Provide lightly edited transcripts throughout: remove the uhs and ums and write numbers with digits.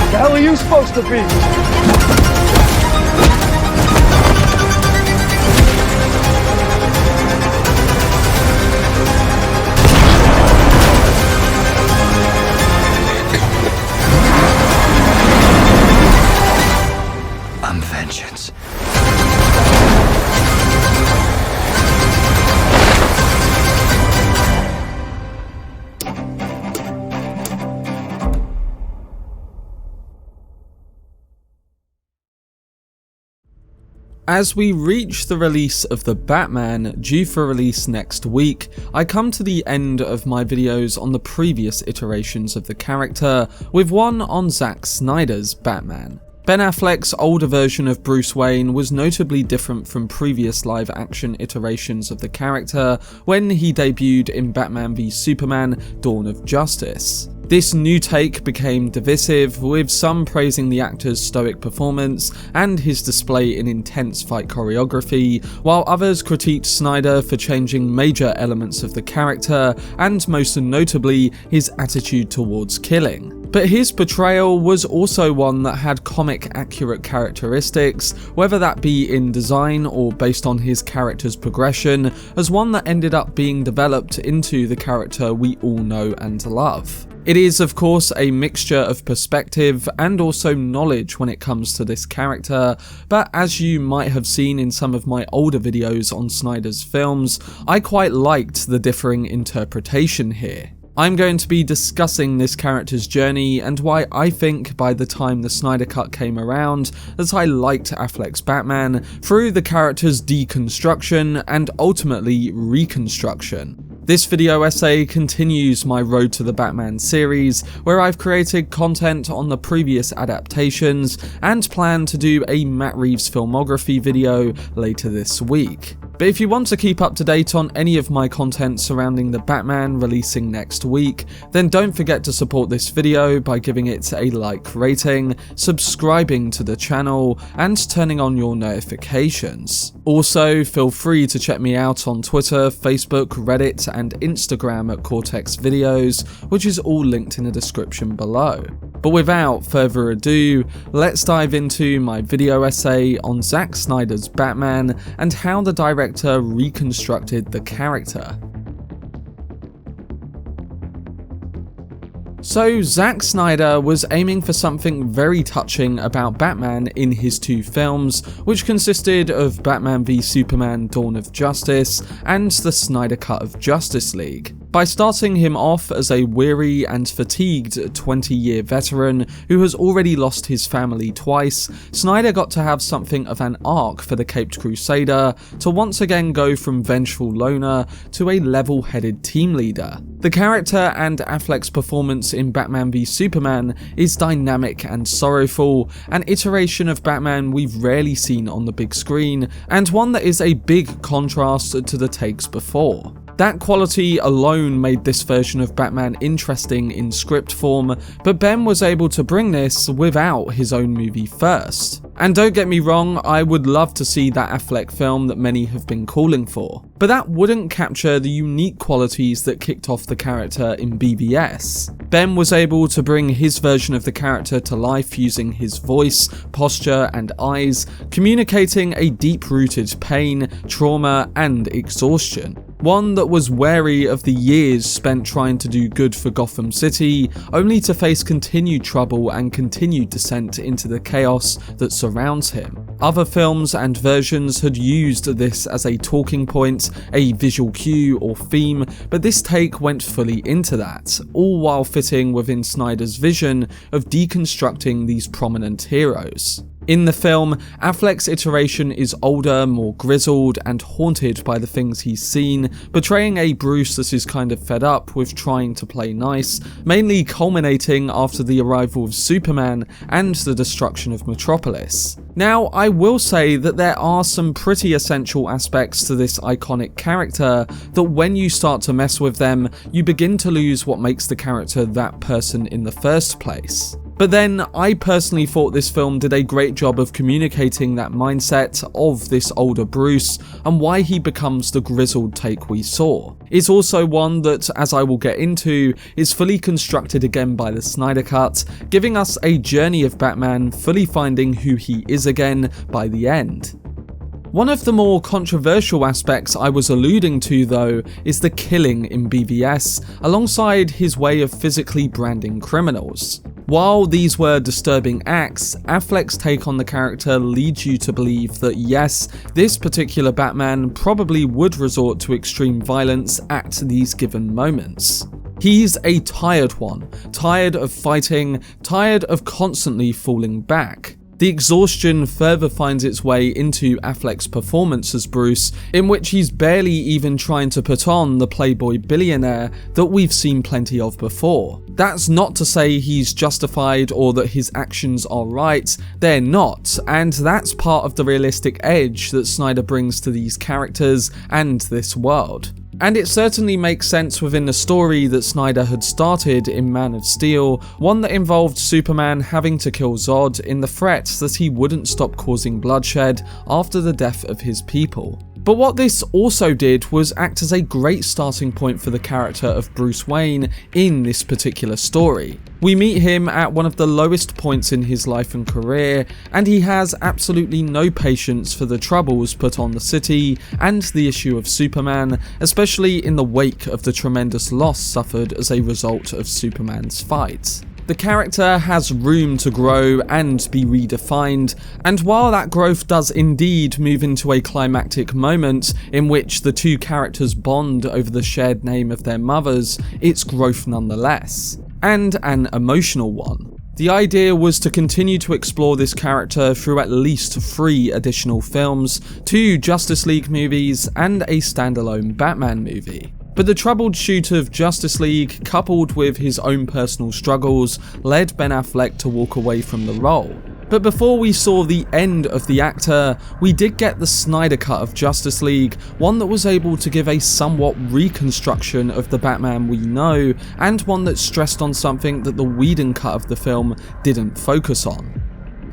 The hell are you supposed to be? I'm vengeance. As we reach the release of The Batman, due for release next week, I come to the end of my videos on the previous iterations of the character, with one on Zack Snyder's Batman. Ben Affleck's older version of Bruce Wayne was notably different from previous live-action iterations of the character when he debuted in Batman v Superman: Dawn of Justice. This new take became divisive, with some praising the actor's stoic performance and his display in intense fight choreography, while others critiqued Snyder for changing major elements of the character, and most notably, his attitude towards killing. But his portrayal was also one that had comic-accurate characteristics, whether that be in design or based on his character's progression, as one that ended up being developed into the character we all know and love. It is, of course, a mixture of perspective and also knowledge when it comes to this character, but as you might have seen in some of my older videos on Snyder's films, I quite liked the differing interpretation here. I'm going to be discussing this character's journey and why I think by the time the Snyder Cut came around that I liked Affleck's Batman through the character's deconstruction and ultimately reconstruction. This video essay continues my Road to the Batman series, where I've created content on the previous adaptations and plan to do a Matt Reeves filmography video later this week. But if you want to keep up to date on any of my content surrounding the Batman releasing next week, then don't forget to support this video by giving it a like rating, subscribing to the channel, and turning on your notifications. Also, feel free to check me out on Twitter, Facebook, Reddit, and Instagram at Cortex Videos, which is all linked in the description below. But without further ado, let's dive into my video essay on Zack Snyder's Batman and how the director reconstructed the character. So, Zack Snyder was aiming for something very touching about Batman in his two films, which consisted of Batman v Superman: Dawn of Justice and the Snyder Cut of Justice League. By starting him off as a weary and fatigued 20-year veteran who has already lost his family twice, Snyder got to have something of an arc for the Caped Crusader to once again go from vengeful loner to a level-headed team leader. The character and Affleck's performance in Batman v Superman is dynamic and sorrowful, an iteration of Batman we've rarely seen on the big screen, and one that is a big contrast to the takes before. That quality alone made this version of Batman interesting in script form, but Ben was able to bring this without his own movie first. And don't get me wrong, I would love to see that Affleck film that many have been calling for, but that wouldn't capture the unique qualities that kicked off the character in BVS. Ben was able to bring his version of the character to life using his voice, posture, and eyes, communicating a deep-rooted pain, trauma, and exhaustion. One that was wary of the years spent trying to do good for Gotham City, only to face continued trouble and continued descent into the chaos that surrounds him. Other films and versions had used this as a talking point, a visual cue or theme, but this take went fully into that, all while fitting within Snyder's vision of deconstructing these prominent heroes. In the film, Affleck's iteration is older, more grizzled, and haunted by the things he's seen, portraying a Bruce that is kind of fed up with trying to play nice, mainly culminating after the arrival of Superman and the destruction of Metropolis. Now, I will say that there are some pretty essential aspects to this iconic character that when you start to mess with them, you begin to lose what makes the character that person in the first place. But then, I personally thought this film did a great job of communicating that mindset of this older Bruce and why he becomes the grizzled take we saw. It's also one that, as I will get into, is fully constructed again by the Snyder Cut, giving us a journey of Batman fully finding who he is again by the end. One of the more controversial aspects I was alluding to though is the killing in BVS, alongside his way of physically branding criminals. While these were disturbing acts, Affleck's take on the character leads you to believe that yes, this particular Batman probably would resort to extreme violence at these given moments. He's a tired one, tired of fighting, tired of constantly falling back. The exhaustion further finds its way into Affleck's performance as Bruce, in which he's barely even trying to put on the playboy billionaire that we've seen plenty of before. That's not to say he's justified or that his actions are right, they're not, and that's part of the realistic edge that Snyder brings to these characters and this world. And it certainly makes sense within the story that Snyder had started in Man of Steel, one that involved Superman having to kill Zod in the threat that he wouldn't stop causing bloodshed after the death of his people. But what this also did was act as a great starting point for the character of Bruce Wayne in this particular story. We meet him at one of the lowest points in his life and career, and he has absolutely no patience for the troubles put on the city and the issue of Superman, especially in the wake of the tremendous loss suffered as a result of Superman's fight. The character has room to grow and be redefined, and while that growth does indeed move into a climactic moment in which the two characters bond over the shared name of their mothers, it's growth nonetheless, and an emotional one. The idea was to continue to explore this character through at least 3 additional films, 2 Justice League movies, and a standalone Batman movie. But the troubled shoot of Justice League, coupled with his own personal struggles, led Ben Affleck to walk away from the role. But before we saw the end of the actor, we did get the Snyder Cut of Justice League, one that was able to give a somewhat reconstruction of the Batman we know, and one that stressed on something that the Whedon cut of the film didn't focus on.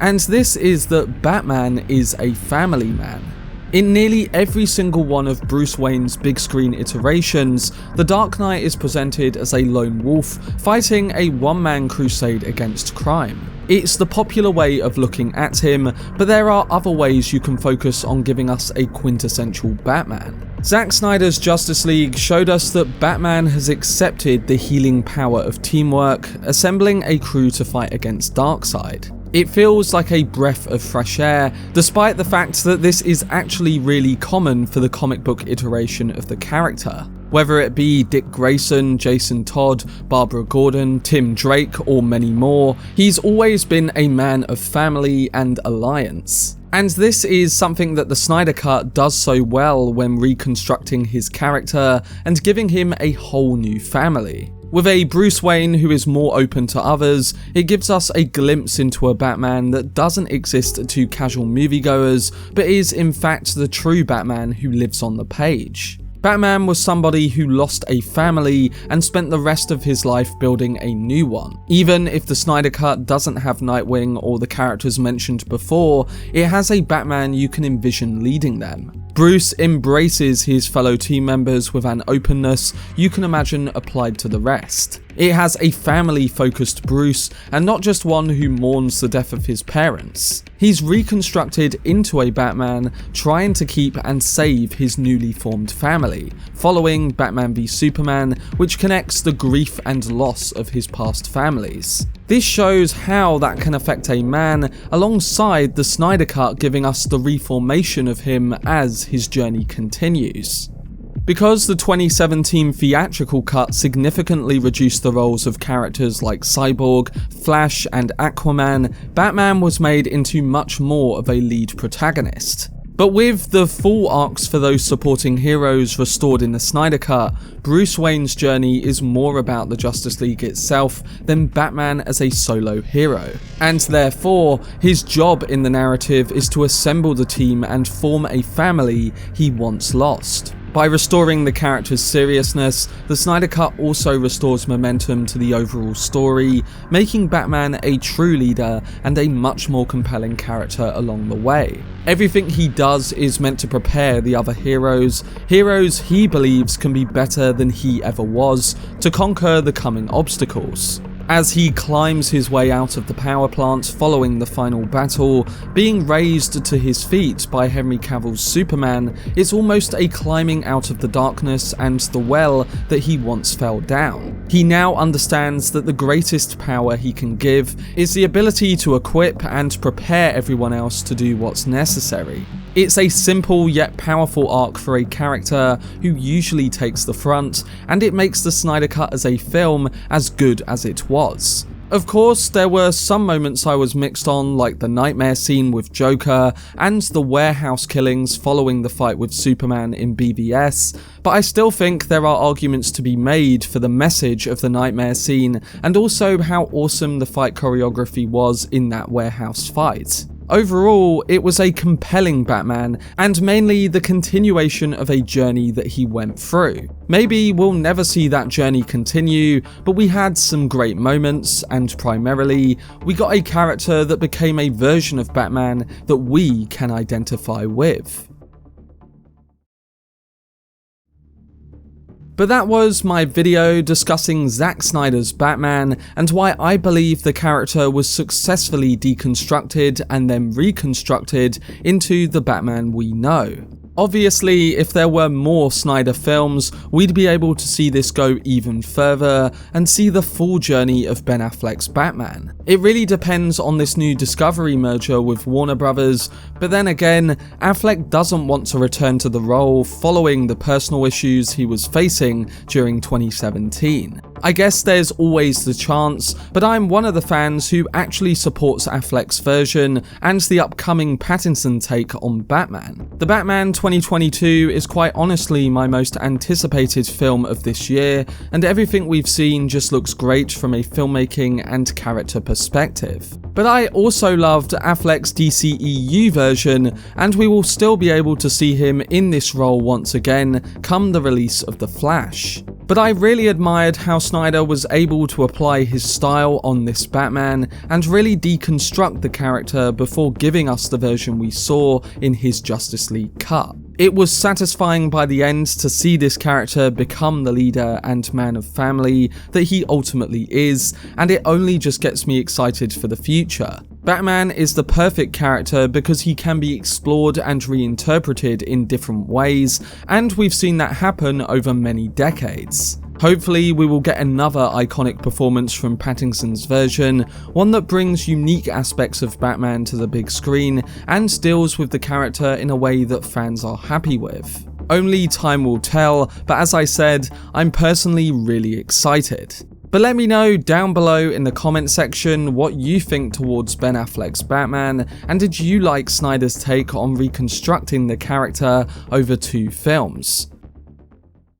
And this is that Batman is a family man. In nearly every single one of Bruce Wayne's big screen iterations, the Dark Knight is presented as a lone wolf fighting a one-man crusade against crime. It's the popular way of looking at him, but there are other ways you can focus on giving us a quintessential Batman. Zack Snyder's Justice League showed us that Batman has accepted the healing power of teamwork, assembling a crew to fight against Darkseid. It feels like a breath of fresh air, despite the fact that this is actually really common for the comic book iteration of the character. Whether it be Dick Grayson, Jason Todd, Barbara Gordon, Tim Drake, or many more, he's always been a man of family and alliance. And this is something that the Snyder Cut does so well when reconstructing his character and giving him a whole new family. With a Bruce Wayne who is more open to others, it gives us a glimpse into a Batman that doesn't exist to casual moviegoers, but is in fact the true Batman who lives on the page. Batman was somebody who lost a family and spent the rest of his life building a new one. Even if the Snyder Cut doesn't have Nightwing or the characters mentioned before, it has a Batman you can envision leading them. Bruce embraces his fellow team members with an openness you can imagine applied to the rest. It has a family-focused Bruce, and not just one who mourns the death of his parents. He's reconstructed into a Batman trying to keep and save his newly formed family, following Batman v Superman, which connects the grief and loss of his past families. This shows how that can affect a man, alongside the Snyder Cut giving us the reformation of him as his journey continues. Because the 2017 theatrical cut significantly reduced the roles of characters like Cyborg, Flash, and Aquaman, Batman was made into much more of a lead protagonist. But with the full arcs for those supporting heroes restored in the Snyder Cut, Bruce Wayne's journey is more about the Justice League itself than Batman as a solo hero. And therefore, his job in the narrative is to assemble the team and form a family he once lost. By restoring the character's seriousness, the Snyder Cut also restores momentum to the overall story, making Batman a true leader and a much more compelling character along the way. Everything he does is meant to prepare the other heroes he believes can be better than he ever was, to conquer the coming obstacles. As he climbs his way out of the power plant following the final battle, being raised to his feet by Henry Cavill's Superman is almost a climbing out of the darkness and the well that he once fell down. He now understands that the greatest power he can give is the ability to equip and prepare everyone else to do what's necessary. It's a simple yet powerful arc for a character who usually takes the front, and it makes the Snyder Cut as a film as good as it was. Of course, there were some moments I was mixed on, like the nightmare scene with Joker and the warehouse killings following the fight with Superman in BVS, but I still think there are arguments to be made for the message of the nightmare scene and also how awesome the fight choreography was in that warehouse fight. Overall, it was a compelling Batman, and mainly the continuation of a journey that he went through. Maybe we'll never see that journey continue, but we had some great moments, and primarily, we got a character that became a version of Batman that we can identify with. But that was my video discussing Zack Snyder's Batman and why I believe the character was successfully deconstructed and then reconstructed into the Batman we know. Obviously, if there were more Snyder films, we'd be able to see this go even further and see the full journey of Ben Affleck's Batman. It really depends on this new Discovery merger with Warner Brothers, but then again, Affleck doesn't want to return to the role following the personal issues he was facing during 2017. I guess there's always the chance, but I'm one of the fans who actually supports Affleck's version and the upcoming Pattinson take on Batman. The Batman 2022 is quite honestly my most anticipated film of this year, and everything we've seen just looks great from a filmmaking and character perspective. But I also loved Affleck's DCEU version, and we will still be able to see him in this role once again come the release of The Flash. But I really admired how Snyder was able to apply his style on this Batman and really deconstruct the character before giving us the version we saw in his Justice League cut. It was satisfying by the end to see this character become the leader and man of family that he ultimately is, and it only just gets me excited for the future. Batman is the perfect character because he can be explored and reinterpreted in different ways, and we've seen that happen over many decades. Hopefully we will get another iconic performance from Pattinson's version, one that brings unique aspects of Batman to the big screen and deals with the character in a way that fans are happy with. Only time will tell, but as I said, I'm personally really excited. But let me know down below in the comment section what you think towards Ben Affleck's Batman, and did you like Snyder's take on reconstructing the character over 2 films?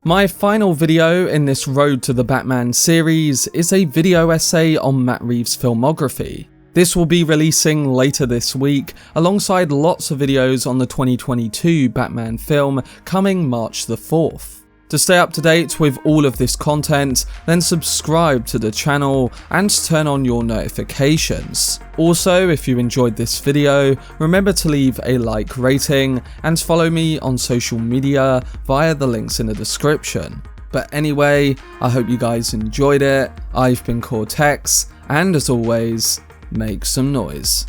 My final video in this Road to the Batman series is a video essay on Matt Reeves' filmography. This will be releasing later this week, alongside lots of videos on the 2022 Batman film coming March the 4th. To stay up to date with all of this content, then subscribe to the channel and turn on your notifications. Also, if you enjoyed this video, remember to leave a like rating and follow me on social media via the links in the description. But anyway, I hope you guys enjoyed it. I've been Cortex, and as always, make some noise.